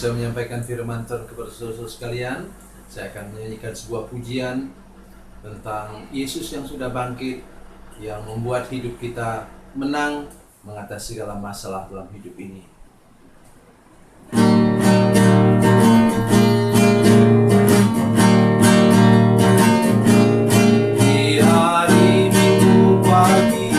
saya menyampaikan firman Tuhan kepada saudara-saudara sekalian, saya akan menyanyikan sebuah pujian tentang Yesus yang sudah bangkit, yang membuat hidup kita menang mengatasi segala masalah dalam hidup ini. Di hari Minggu pagi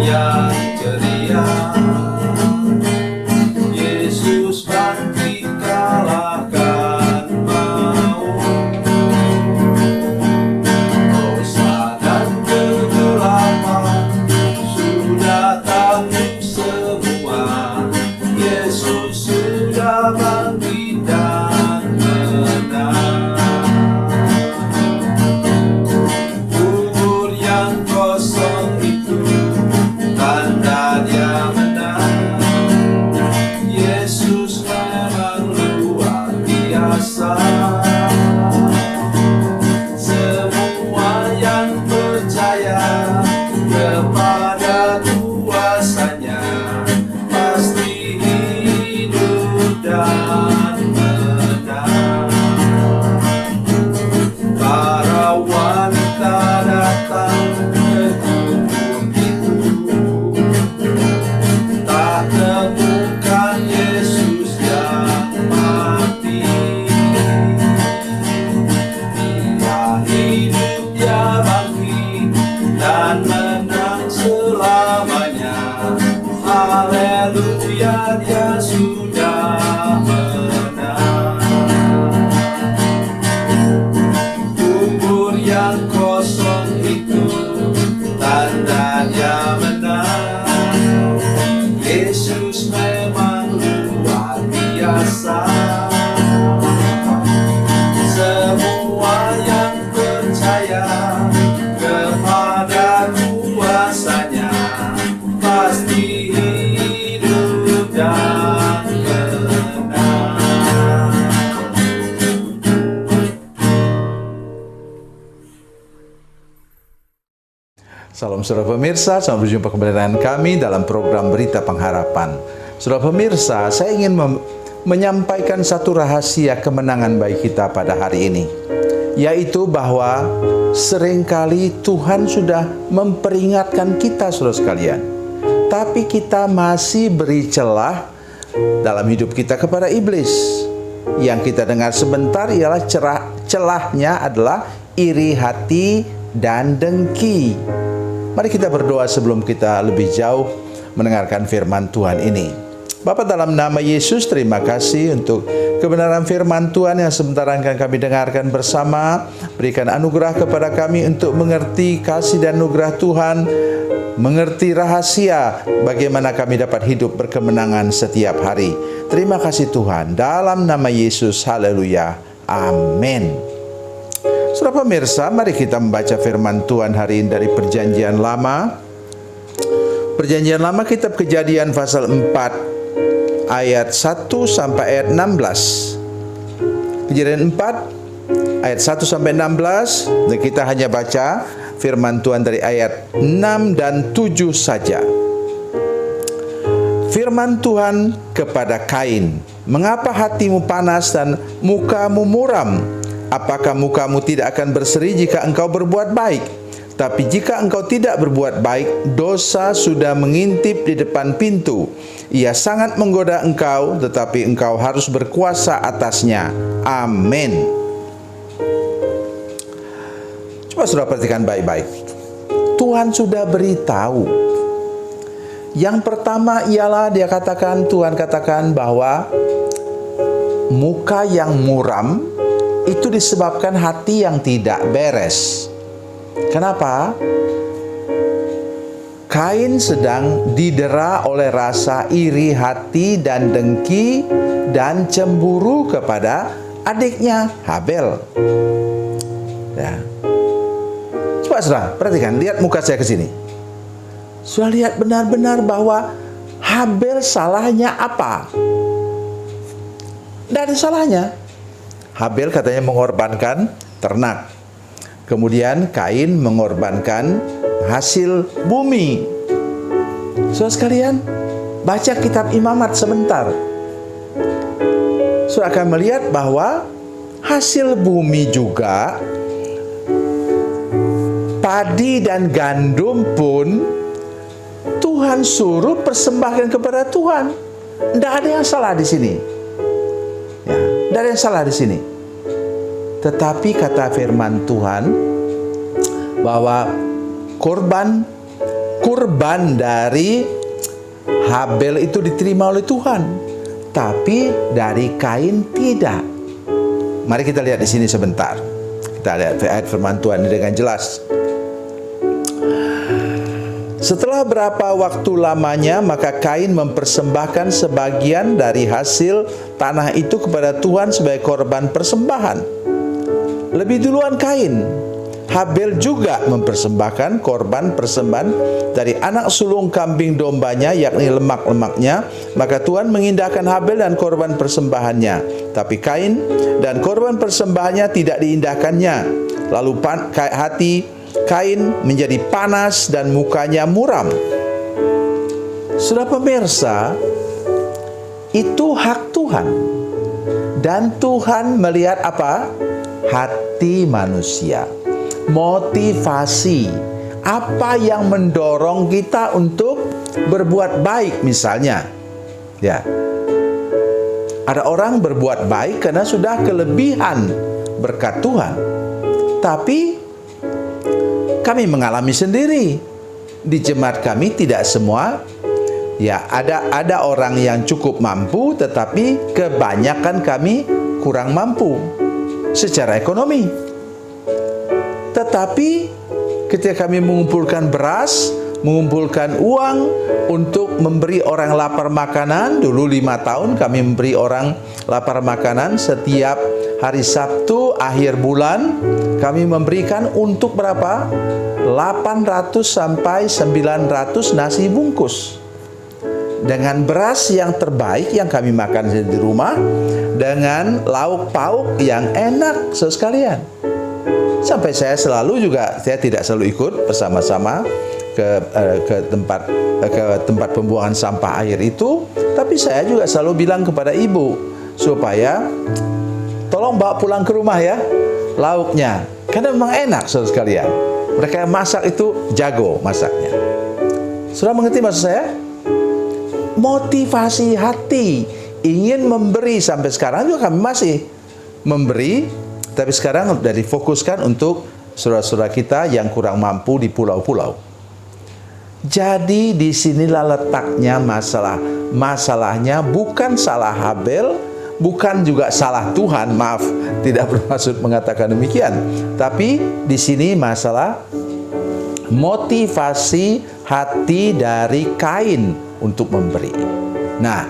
yang ceria, Yesus bangkit kalahkan maut. Dosa dan kegelapan sudah takluk semua. Yesus sudah bangkit dan menang. Kubur yang kosong itu tanda Dia menang. Yesus memang luar biasa. Semua yang percaya kepada kuasa-Nya pasti hidup dan menang. Para wanita datang ke kubur itu, tak temukan Yesus yang mati. Dia hidup, Dia bangkit dan menang selamanya. Haleluya, Dia sudah menang. Kubur yang kosong itu tanda Dia menang. Yesus memang luar biasa. Semua yang percaya kepada kuasa-Nya pasti hidup dan menang. Salam saudara pemirsa, selamat berjumpa kembali dengan kami dalam program Berita Pengharapan. Saudara pemirsa, saya ingin menyampaikan satu rahasia kemenangan bagi kita pada hari ini, yaitu bahwa seringkali Tuhan sudah memperingatkan kita saudara sekalian, tapi kita masih beri celah dalam hidup kita kepada iblis. Yang kita dengar sebentar ialah celahnya adalah iri hati dan dengki. Mari kita berdoa sebelum kita lebih jauh mendengarkan firman Tuhan ini. Bapa, dalam nama Yesus, terima kasih untuk kebenaran firman Tuhan yang sebentar akan kami dengarkan bersama. Berikan anugerah kepada kami untuk mengerti kasih dan anugerah Tuhan, mengerti rahasia bagaimana kami dapat hidup berkemenangan setiap hari. Terima kasih Tuhan, dalam nama Yesus, haleluya, amin. Saudara pemirsa, mari kita membaca firman Tuhan hari ini dari Perjanjian Lama. Perjanjian Lama, kitab Kejadian pasal 4 ayat 1 sampai ayat 16. Kejadian 4 ayat 1 sampai 16, dan kita hanya baca firman Tuhan dari ayat 6 dan 7 saja. Firman Tuhan kepada Kain, "Mengapa hatimu panas dan mukamu muram? Apakah mukamu tidak akan berseri jika engkau berbuat baik? Tapi jika engkau tidak berbuat baik, dosa sudah mengintip di depan pintu. Ia sangat menggoda engkau, tetapi engkau harus berkuasa atasnya. Amin." Coba saudara perhatikan baik-baik. Tuhan sudah beritahu. Yang pertama ialah Tuhan katakan bahwa muka yang muram itu disebabkan hati yang tidak beres. Kenapa? Kain sedang didera oleh rasa iri hati dan dengki dan cemburu kepada adiknya Habel. Ya. Coba saudara, perhatikan, lihat muka saya ke sini. Sudah lihat benar-benar bahwa Habel salahnya apa? Tidak ada salahnya. Habel katanya mengorbankan ternak. Kemudian Kain mengorbankan hasil bumi. Saudara sekalian, baca kitab Imamat sebentar. saudara akan melihat bahwa hasil bumi juga, padi dan gandum pun Tuhan suruh persembahkan kepada Tuhan. Tidak ada yang salah di sini. Ya, tidak ada yang salah di sini. Tetapi kata firman Tuhan bahwa kurban dari Habel itu diterima oleh Tuhan, tapi dari Kain tidak. Mari kita lihat di sini sebentar. Kita lihat ayat firman Tuhan ini dengan jelas. Setelah berapa waktu lamanya, maka Kain mempersembahkan sebagian dari hasil tanah itu kepada Tuhan sebagai korban persembahan. Lebih duluan Kain, Habel juga mempersembahkan korban persembahan dari anak sulung kambing dombanya, yakni lemak-lemaknya. Maka Tuhan mengindahkan Habel dan korban persembahannya, tapi Kain dan korban persembahannya tidak diindahkannya. Lalu hati Kain menjadi panas dan mukanya muram. Saudara pemirsa, itu hak Tuhan. Dan Tuhan melihat apa? Hati manusia. Motivasi. Apa yang mendorong kita untuk berbuat baik misalnya. Ya. Ada orang berbuat baik karena sudah kelebihan berkat Tuhan. Tapi kami mengalami sendiri di jemaat kami, tidak semua, ya, ada orang yang cukup mampu, tetapi kebanyakan kami kurang mampu secara ekonomi. Tetapi ketika kami mengumpulkan beras, mengumpulkan uang untuk memberi orang lapar makanan, dulu 5 tahun kami memberi orang lapar makanan setiap hari Sabtu akhir bulan. Kami memberikan untuk berapa? 800 sampai 900 nasi bungkus. Dengan beras yang terbaik yang kami makan di rumah, dengan lauk pauk yang enak sekalian. Sampai saya tidak selalu ikut bersama-sama ke tempat pembuangan sampah air itu, tapi saya juga selalu bilang kepada ibu supaya tolong bawa pulang ke rumah ya lauknya, karena memang enak saudara sekalian. Mereka yang masak itu jago masaknya. Sudah mengerti maksud saya? Motivasi hati ingin memberi, sampai sekarang juga kami masih memberi, tapi sekarang sudah difokuskan untuk saudara-saudara kita yang kurang mampu di pulau-pulau. Jadi disinilah letaknya masalah. Masalahnya bukan salah Habel, bukan juga salah Tuhan, maaf, tidak bermaksud mengatakan demikian. Tapi di sini masalah motivasi hati dari Kain untuk memberi. Nah,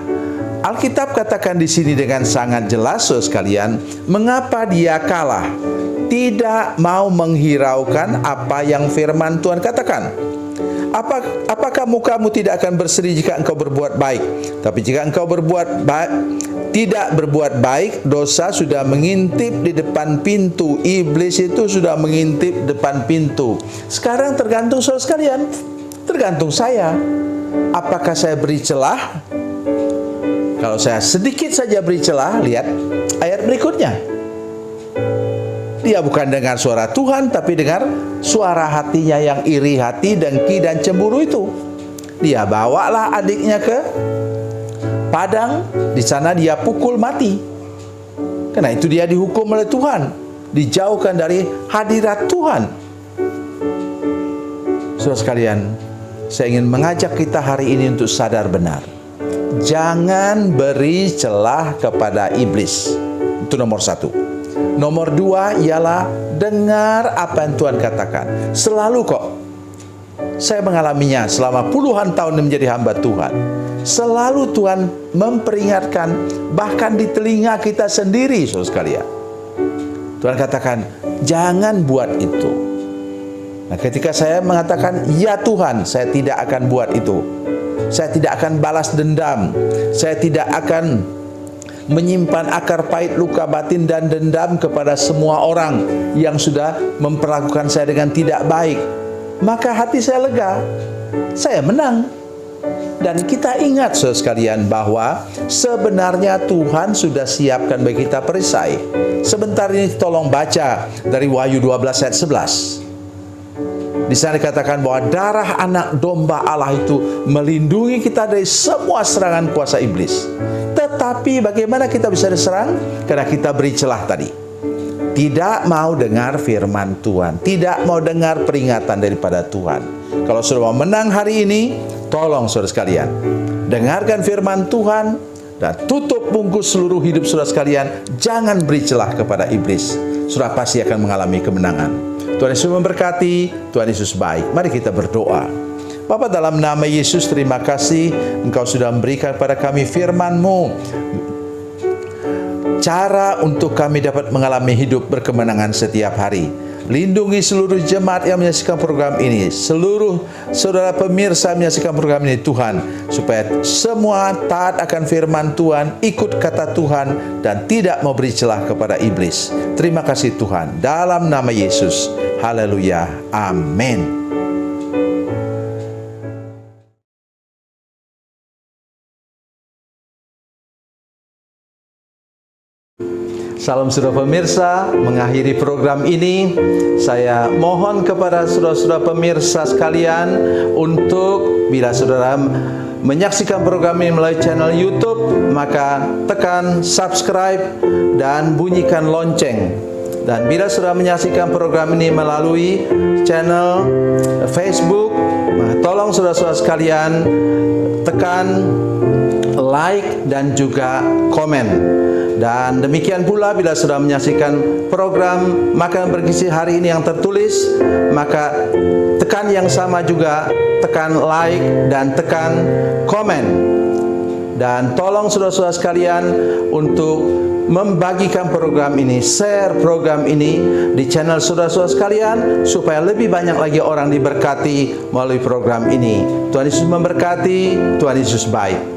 Alkitab katakan di sini dengan sangat jelas, saudara sekalian, mengapa dia kalah? Tidak mau menghiraukan apa yang firman Tuhan katakan. Apakah mukamu tidak akan berseri jika engkau berbuat baik? Tapi jika engkau tidak berbuat baik, dosa sudah mengintip di depan pintu. Iblis itu sudah mengintip depan pintu. Sekarang tergantung saudara sekalian, tergantung saya. Apakah saya beri celah? Kalau saya sedikit saja beri celah, lihat ayat berikutnya. Dia bukan dengar suara Tuhan, tapi dengar suara hatinya yang iri hati, dengki dan cemburu itu. Dia bawalah adiknya ke padang, di sana dia pukul mati. Karena itu dia dihukum oleh Tuhan, dijauhkan dari hadirat Tuhan. Saudara sekalian, saya ingin mengajak kita hari ini untuk sadar benar. Jangan beri celah kepada iblis. Itu nomor 1. Nomor 2 ialah dengar apa yang Tuhan katakan. Selalu kok, saya mengalaminya selama puluhan tahun menjadi hamba Tuhan. Selalu Tuhan memperingatkan, bahkan di telinga kita sendiri, saudara sekalian. Tuhan katakan, jangan buat itu. Nah, ketika saya mengatakan, ya Tuhan, saya tidak akan buat itu. Saya tidak akan balas dendam. Saya tidak akan menyimpan akar pahit, luka batin dan dendam kepada semua orang yang sudah memperlakukan saya dengan tidak baik. Maka hati saya lega. Saya menang. Dan kita ingat saudara sekalian bahwa sebenarnya Tuhan sudah siapkan bagi kita perisai. Sebentar ini tolong baca dari Wahyu 12 ayat 11. Di sana dikatakan bahwa darah anak domba Allah itu melindungi kita dari semua serangan kuasa iblis. Tetapi bagaimana kita bisa diserang? Karena kita beri celah tadi. Tidak mau dengar firman Tuhan, tidak mau dengar peringatan daripada Tuhan. Kalau sudah mau menang hari ini, tolong saudara sekalian, dengarkan firman Tuhan dan tutup bungkus seluruh hidup saudara sekalian. Jangan beri celah kepada iblis. Saudara pasti akan mengalami kemenangan. Tuhan Yesus memberkati, Tuhan Yesus baik. Mari kita berdoa. Bapa, dalam nama Yesus, terima kasih Engkau sudah memberikan pada kami firman-Mu, cara untuk kami dapat mengalami hidup berkemenangan setiap hari. Lindungi seluruh jemaat yang menyaksikan program ini, seluruh saudara pemirsa yang menyaksikan program ini Tuhan, supaya semua taat akan firman Tuhan, ikut kata Tuhan, dan tidak memberi celah kepada iblis. Terima kasih Tuhan, dalam nama Yesus. Haleluya, amin. Salam saudara pemirsa, mengakhiri program ini, saya mohon kepada saudara-saudara pemirsa sekalian untuk bila saudara menyaksikan program ini melalui channel YouTube, maka tekan subscribe dan bunyikan lonceng. Dan bila saudara menyaksikan program ini melalui channel Facebook, tolong saudara-saudara sekalian tekan like dan juga komen. Dan demikian pula bila sudah menyaksikan program Makanan Bergizi hari ini yang tertulis, maka tekan yang sama juga, tekan like dan tekan komen. Dan tolong saudara-saudara sekalian untuk membagikan program ini, share program ini di channel saudara-saudara sekalian, supaya lebih banyak lagi orang diberkati melalui program ini. Tuhan Yesus memberkati, Tuhan Yesus baik.